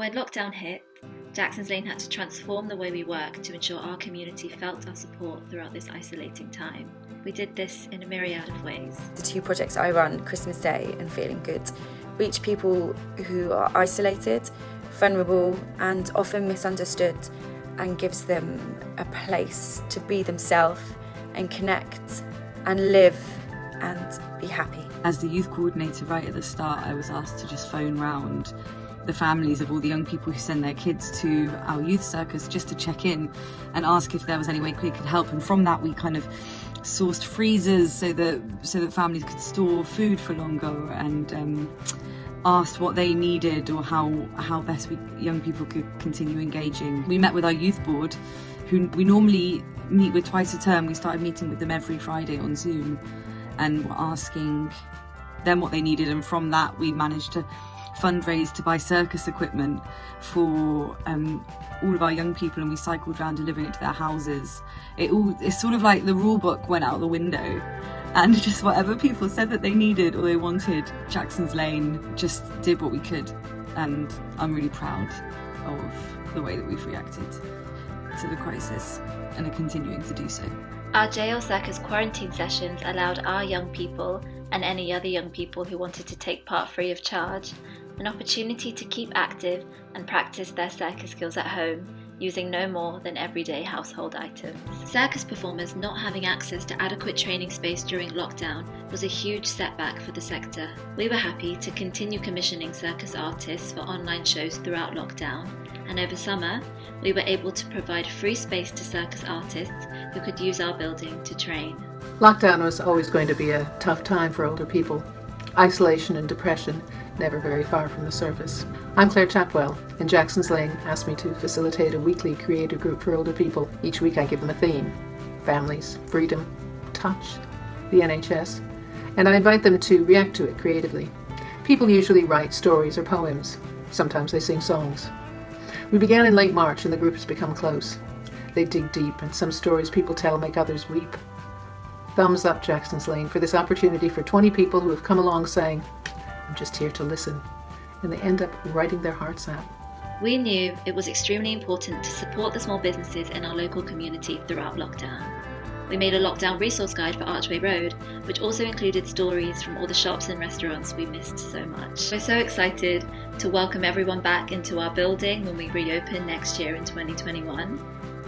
When lockdown hit, Jackson's Lane had to transform the way we work to ensure our community felt our support throughout this isolating time. We did this in a myriad of ways. The two projects I run, Christmas Day and Feeling Good, reach people who are isolated, vulnerable and often misunderstood, and gives them a place to be themselves and connect and live and be happy. As the youth coordinator right at the start, I was asked to just phone round the families of all the young people who send their kids to our youth circus just to check in and ask if there was any way we could help. And from that we kind of sourced freezers so that families could store food for longer, and asked what they needed or how best young people could continue engaging. We met with our youth board, who we normally meet with twice a term. We started meeting with them every Friday on Zoom and were asking them what they needed, and from that we managed to fundraise to buy circus equipment for all of our young people, and we cycled around delivering it to their houses. It's sort of like the rule book went out the window, and just whatever people said that they needed or they wanted, Jackson's Lane just did what we could, and I'm really proud of the way that we've reacted to the crisis and are continuing to do so. Our JL Circus quarantine sessions allowed our young people, and any other young people who wanted to take part free of charge, an opportunity to keep active and practice their circus skills at home using no more than everyday household items. Circus performers not having access to adequate training space during lockdown was a huge setback for the sector. We were happy to continue commissioning circus artists for online shows throughout lockdown, and over summer we were able to provide free space to circus artists who could use our building to train. Lockdown was always going to be a tough time for older people. Isolation and depression never very far from the surface. I'm Claire Chatwell, and Jackson's Lane asked me to facilitate a weekly creative group for older people. Each week I give them a theme: families, freedom, touch, the NHS, and I invite them to react to it creatively. People usually write stories or poems. Sometimes they sing songs. We began in late March and the group has become close. They dig deep, and some stories people tell make others weep. Thumbs up, Jackson's Lane, for this opportunity for 20 people who have come along saying, "I'm just here to listen," and they end up writing their hearts out. We knew it was extremely important to support the small businesses in our local community throughout lockdown. We made a lockdown resource guide for Archway Road, which also included stories from all the shops and restaurants we missed so much. We're so excited to welcome everyone back into our building when we reopen next year in 2021.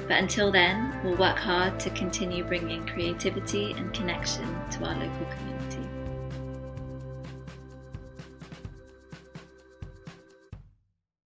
But until then, we'll work hard to continue bringing creativity and connection to our local community.